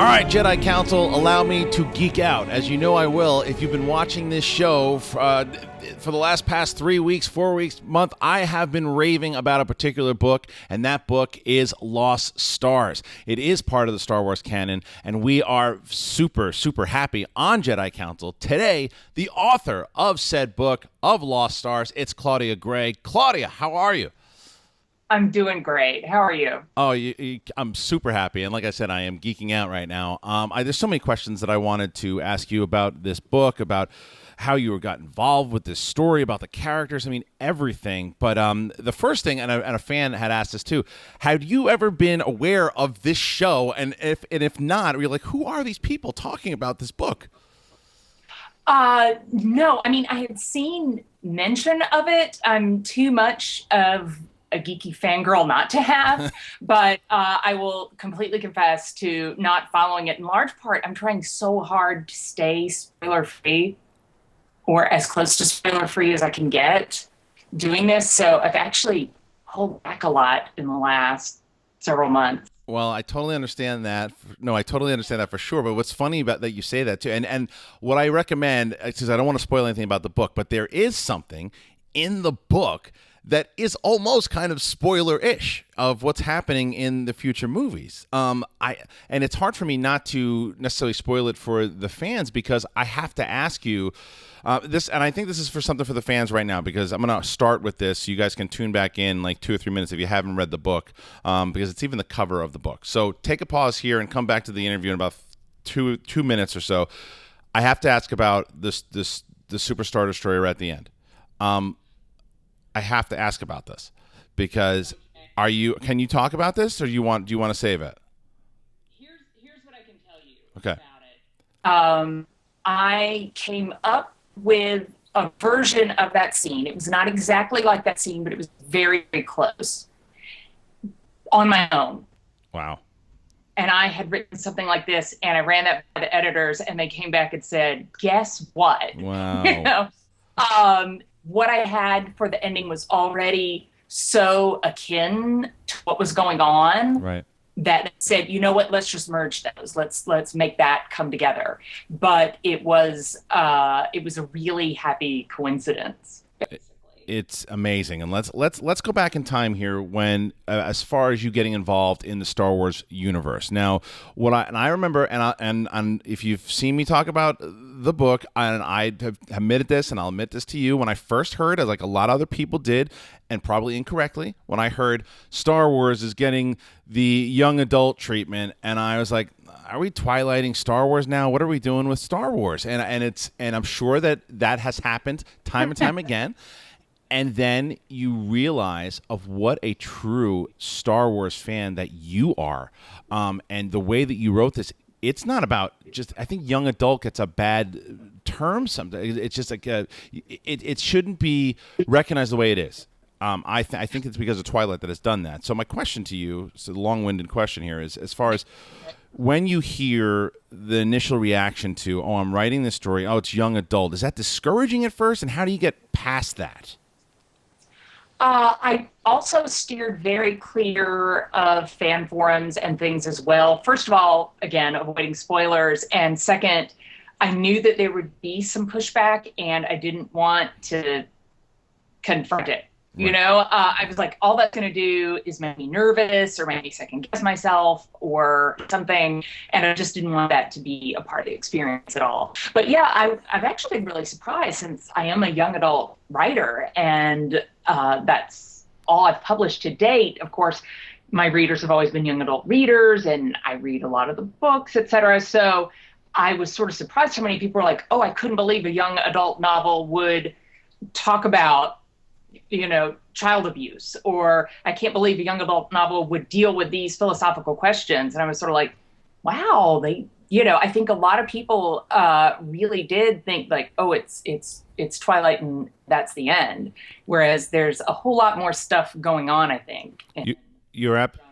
All right, Jedi Council, allow me to geek out. As you know I will. If you've been watching this show for the past 3 weeks, 4 weeks, month, I have been raving about a particular book, and that book is Lost Stars. It is part of the Star Wars canon, and we are super, super happy on Jedi Council. Today, the author of said book of Lost Stars, it's Claudia Gray. Claudia, how are you? I'm doing great. How are you? Oh, I'm super happy. And like I said, I am geeking out right now. There's so many questions that I wanted to ask you about this book, about how you got involved with this story, about the characters. I mean, everything. But the first thing, and a fan had asked this too, had you ever been aware of this show? And if not, you're like, who are these people talking about this book? No. I mean, I had seen mention of it. I'm too much of a geeky fangirl not to have, but I will completely confess to not following it. In large part, I'm trying so hard to stay spoiler-free, or as close to spoiler-free as I can get doing this. So I've actually pulled back a lot in the last several months. Well, I totally understand that. No, I totally understand that for sure. But what's funny about that you say that too, and what I recommend, because I don't want to spoil anything about the book, but there is something in the book that is almost kind of spoiler-ish of what's happening in the future movies. And it's hard for me not to necessarily spoil it for the fans, because I have to ask you this, and I think this is for something for the fans right now, because I'm going to start with this. So you guys can tune back in like 2 or 3 minutes if you haven't read the book, because it's even the cover of the book. So take a pause here and come back to the interview in about two minutes or so. I have to ask about the Super Star Destroyer at the end. I have to ask about this, because can you talk about this, or do you want to save it? Here's what I can tell you about it. I came up with a version of that scene. It was not exactly like that scene, but it was very, very close on my own. Wow. And I had written something like this, and I ran that by the editors, and they came back and said, guess what? Wow. You know? What I had for the ending was already so akin to what was going on, right, that said, you know what, let's just merge those. Let's make that come together. But it was a really happy coincidence. It's amazing. And let's go back in time here, when as far as you getting involved in the Star Wars universe. Now, I remember, and if you've seen me talk about the book, and I have admitted this, and I'll admit this to you, when I first heard, as like a lot of other people did, and probably incorrectly, when I heard Star Wars is getting the young adult treatment, and I was like, are we twilighting Star Wars now? What are we doing with Star Wars? And I'm sure that has happened time and time again. And then you realize of what a true Star Wars fan that you are, and the way that you wrote this. It's not about just, I think young adult gets a bad term sometimes. It's just like it shouldn't be recognized the way it is. I think it's because of Twilight that has done that. So my question to you, so the long-winded question here, is as far as when you hear the initial reaction to, oh, I'm writing this story, oh, it's young adult, is that discouraging at first? And how do you get past that? I also steered very clear of fan forums and things as well. First of all, again, avoiding spoilers. And second, I knew that there would be some pushback, and I didn't want to confront it. Right. You know, I was like, all that's going to do is make me nervous or make me second guess myself or something. And I just didn't want that to be a part of the experience at all. But yeah, I've actually been really surprised, since I am a young adult writer, and that's all I've published to date. Of course, my readers have always been young adult readers, and I read a lot of the books, etc. So I was sort of surprised how many people were like, oh, I couldn't believe a young adult novel would talk about, you know, child abuse, or I can't believe a young adult novel would deal with these philosophical questions. And I was sort of like, wow, I think a lot of people really did think like, oh, it's Twilight and that's the end. Whereas there's a whole lot more stuff going on, I think. You're absolutely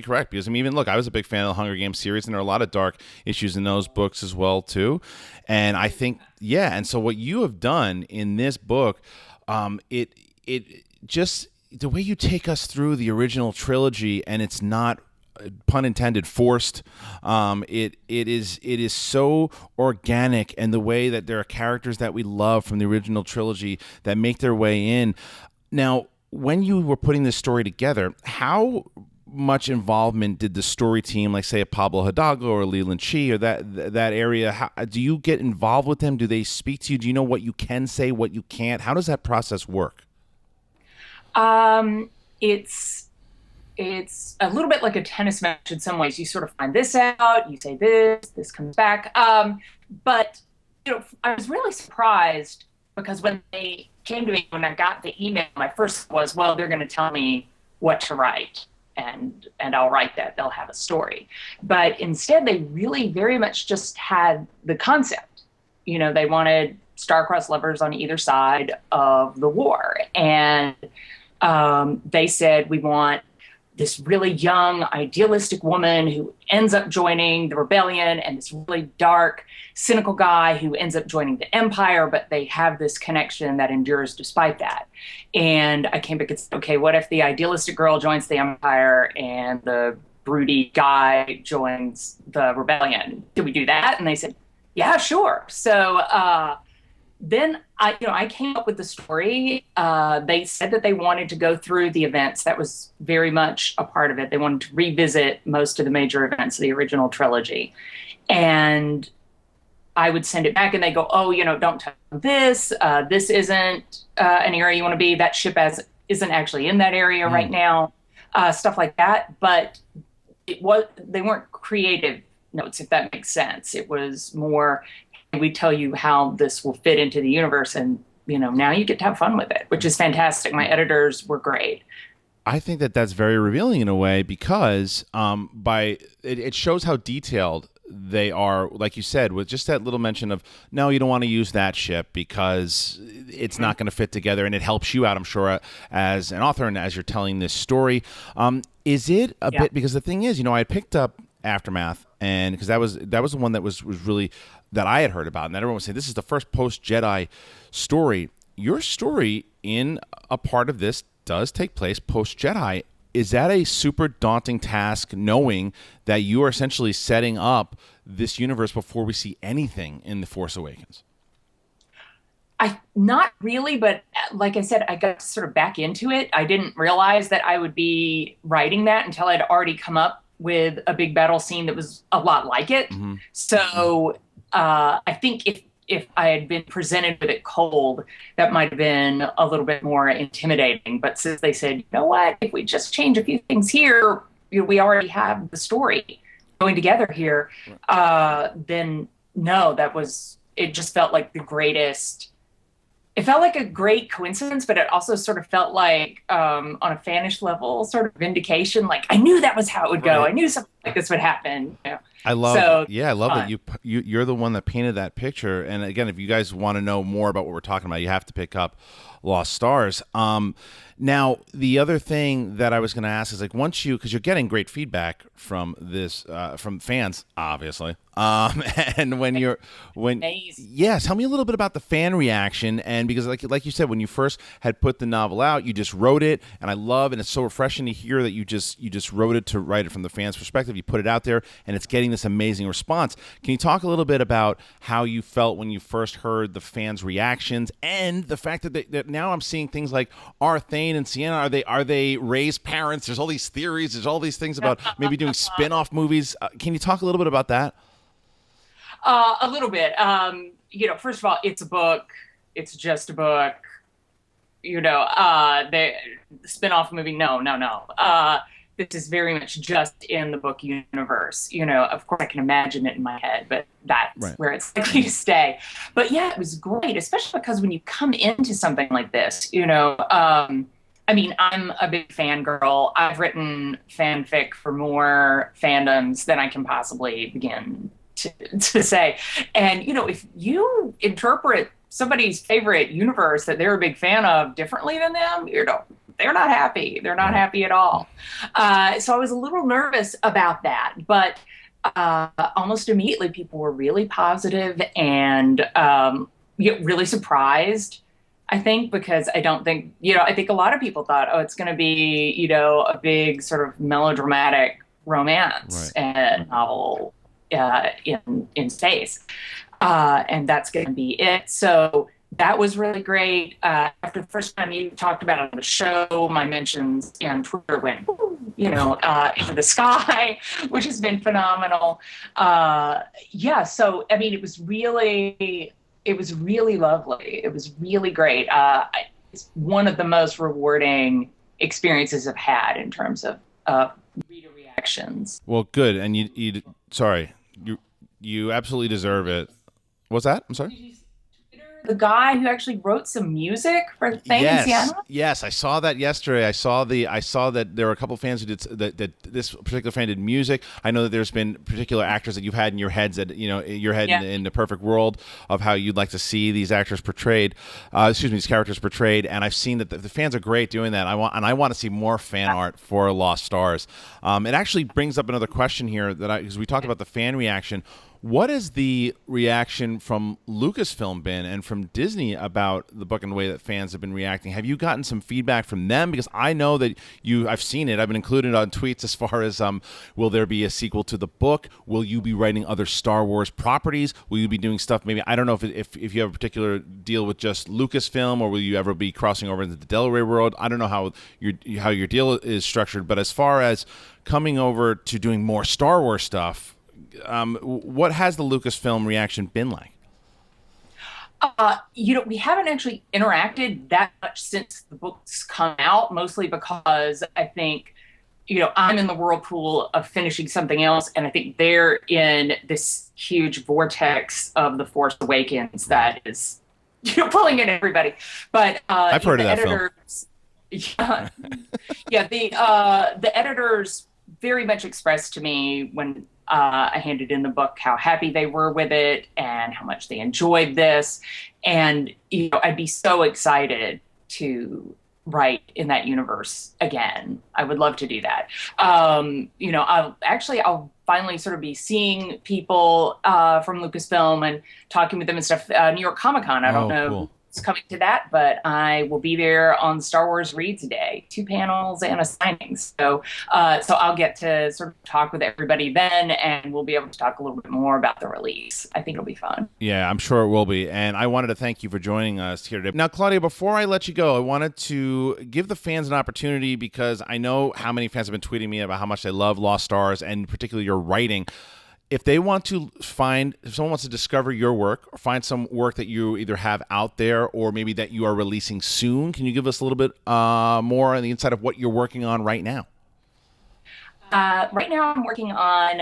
correct. Because I mean, even look, I was a big fan of the Hunger Games series, and there are a lot of dark issues in those books as well too. And I think, and so what you have done in this book, it just the way you take us through the original trilogy, and it's not pun intended, forced. It is so organic, and the way that there are characters that we love from the original trilogy that make their way in. Now, when you were putting this story together, how much involvement did the story team, like say a Pablo Hidalgo or Leland Chee or that area, do you get involved with them? Do they speak to you? Do you know what you can say, what you can't? How does that process work? It's a little bit like a tennis match in some ways. You sort of find this out, you say this comes back. But I was really surprised because when they came to me, when I got the email, my first was, well, they're going to tell me what to write, and I'll write that. They'll have a story. But instead, they really very much just had the concept. They wanted star-crossed lovers on either side of the war, and they said, we want this really young, idealistic woman who ends up joining the rebellion, and this really dark, cynical guy who ends up joining the Empire, but they have this connection that endures despite that. And I came back and said, okay, what if the idealistic girl joins the Empire and the broody guy joins the rebellion? Do we do that? And they said, yeah, sure. So then I came up with the story. They said that they wanted to go through the events. That was very much a part of it. They wanted to revisit most of the major events of the original trilogy. And I would send it back and they go, oh, don't touch this. This isn't an area you want to be. That ship isn't actually in that area right now. Stuff like that. But they weren't creative notes, if that makes sense. It was more, we tell you how this will fit into the universe, and now you get to have fun with it, which is fantastic. My editors were great. I think that that's very revealing in a way, because it shows how detailed they are, like you said, with just that little mention of, no, you don't want to use that ship because it's not going to fit together, and it helps you out, I'm sure, as an author and as you're telling this story. Is it a bit, because the thing is, I picked up Aftermath, and because that was the one that was really that I had heard about, and that everyone was saying this is the first post-Jedi story. Your story in a part of this does take place post-Jedi. Is that a super daunting task, knowing that you are essentially setting up this universe before we see anything in The Force Awakens? Not really, but like I said, I got sort of back into it. I didn't realize that I would be writing that until I'd already come up with a big battle scene that was a lot like it. Mm-hmm. So I think if I had been presented with it cold, that might have been a little bit more intimidating. But since they said, you know what, if we just change a few things here, we already have the story going together here, then no, it just felt like the greatest. It felt like a great coincidence, but it also sort of felt like, on a fanish level, sort of vindication. Like, I knew that was how it would go. Right. I knew something like this would happen. I love that you're the one that painted that picture. And again, if you guys want to know more about what we're talking about, you have to pick up Lost Stars. Now, the other thing that I was going to ask is, like, because you're getting great feedback from this, from fans, obviously. And tell me a little bit about the fan reaction. And because like you said, when you first had put the novel out, you just wrote it, and and it's so refreshing to hear that you just wrote it to write it from the fans' perspective. You put it out there, and it's getting this amazing response. Can you talk a little bit about how you felt when you first heard the fans' reactions, and the fact that now I'm seeing things like, are Thane and Sienna, are they Rey's parents? There's all these theories. There's all these things about maybe doing spin-off movies. Can you talk a little bit about that? A little bit. First of all, it's a book. It's just a book. The spin-off movie, no. This is very much just in the book universe. Of course I can imagine it in my head, but that's where it's likely to stay. But yeah, it was great, especially because when you come into something like this, I'm a big fangirl. I've written fanfic for more fandoms than I can possibly begin to say. And, if you interpret somebody's favorite universe that they're a big fan of differently than them, they're not happy. They're not happy at all. So I was a little nervous about that, but almost immediately people were really positive and really surprised, I think, because I don't think, I think a lot of people thought, oh, it's going to be, a big sort of melodramatic romance Right. and novel in space, and that's going to be it. So that was really great. After the first time you talked about it on the show, my mentions on Twitter went, into the sky, which has been phenomenal. Yeah, so I mean, it was really lovely. It was really great. It's one of the most rewarding experiences I've had in terms of reader reactions. Well, good. And sorry, you absolutely deserve it. What's that? I'm sorry. The guy who actually wrote some music for Thane and Yes, Sienna. yes, I saw that yesterday. I saw that there were a couple of fans who did that. This particular fan did music. I know that there's been particular actors that you've had in your heads that your head Yeah. in the perfect world of how you'd like to see these actors portrayed. These characters portrayed. And I've seen that the fans are great doing that. I want to see more fan art for Lost Stars. It actually brings up another question here because we talked about the fan reaction. What has the reaction from Lucasfilm been and from Disney about the book and the way that fans have been reacting? Have you gotten some feedback from them? Because I know that I've seen it. I've been included on tweets as far as will there be a sequel to the book? Will you be writing other Star Wars properties? Will you be doing stuff? Maybe I don't know if you have a particular deal with just Lucasfilm, or will you ever be crossing over into the Delaware world? I don't know how your deal is structured, but as far as coming over to doing more Star Wars stuff. What has the Lucasfilm reaction been like? We haven't actually interacted that much since the book's come out, mostly because I think, I'm in the whirlpool of finishing something else, and I think they're in this huge vortex of The Force Awakens that is, pulling in everybody. But I've heard of that editors, film. Yeah, the editors very much expressed to me when I handed in the book how happy they were with it and how much they enjoyed this. And, I'd be so excited to write in that universe again. I would love to do that. I'll finally sort of be seeing people from Lucasfilm and talking with them and stuff. New York Comic Con, I don't know. Cool. It's coming to that, but I will be there on Star Wars Reads Day, 2 panels and a signing. So I'll get to sort of talk with everybody then, and we'll be able to talk a little bit more about the release. I think it'll be fun. Yeah, I'm sure it will be. And I wanted to thank you for joining us here today. Now, Claudia, before I let you go, I wanted to give the fans an opportunity, because I know how many fans have been tweeting me about how much they love Lost Stars and particularly your writing. If someone wants to discover your work or find some work that you either have out there or maybe that you are releasing soon, can you give us a little bit more on the inside of what you're working on right now? Right now, I'm working on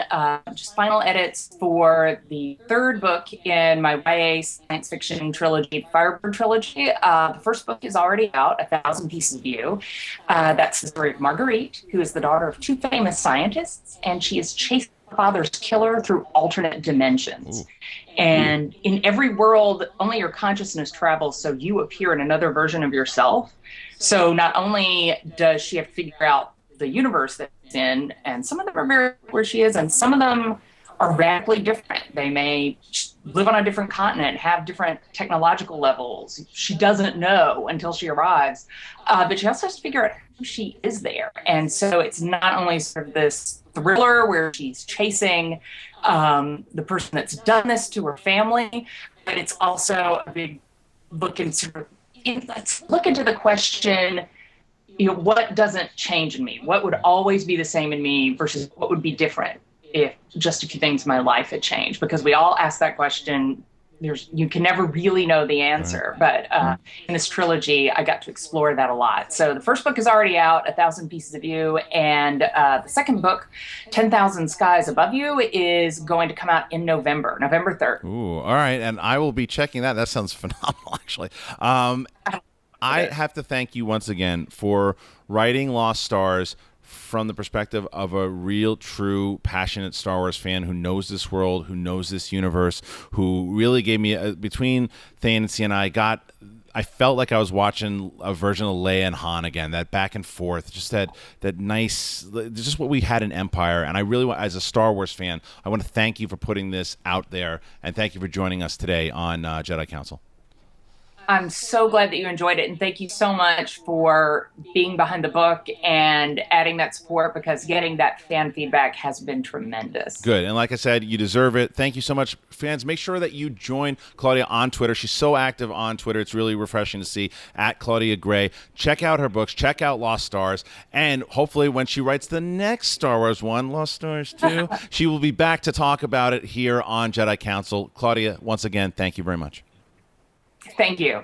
just final edits for the 3rd book in my YA science fiction trilogy, Firebird trilogy. The first book is already out, 1,000 Pieces of You. That's the story of Marguerite, who is the daughter of 2 famous scientists, and she is chasing her father's killer through alternate dimensions. Ooh. And in every world, only your consciousness travels, so you appear in another version of yourself. So not only does she have to figure out the universe that it's in, and some of them are very where she is, and some of them are radically different. They may live on a different continent, have different technological levels. She doesn't know until she arrives, but she also has to figure out who she is there. And so it's not only sort of this thriller where she's chasing the person that's done this to her family, but it's also a big look into let's look into the question, what doesn't change in me? What would always be the same in me versus what would be different if just a few things in my life had changed? Because we all ask that question. You can never really know the answer. But in this trilogy, I got to explore that a lot. So the first book is already out, 1,000 Pieces of You. And the second book, 10,000 Skies Above You, is going to come out in November 3rd. Ooh, all right. And I will be checking that. That sounds phenomenal, actually. I have to thank you once again for writing Lost Stars from the perspective of a real, true, passionate Star Wars fan who knows this world, who knows this universe, who really gave me, between Thane and Sienna, I felt like I was watching a version of Leia and Han again, that back and forth, just that nice, just what we had in Empire. And I really want, as a Star Wars fan, I want to thank you for putting this out there, and thank you for joining us today on Jedi Council. I'm so glad that you enjoyed it. And thank you so much for being behind the book and adding that support, because getting that fan feedback has been tremendous. Good. And like I said, you deserve it. Thank you so much, fans. Make sure that you join Claudia on Twitter. She's so active on Twitter. It's really refreshing to see, at Claudia Gray. Check out her books. Check out Lost Stars. And hopefully when she writes the next Star Wars one, Lost Stars 2, she will be back to talk about it here on Jedi Council. Claudia, once again, thank you very much. Thank you.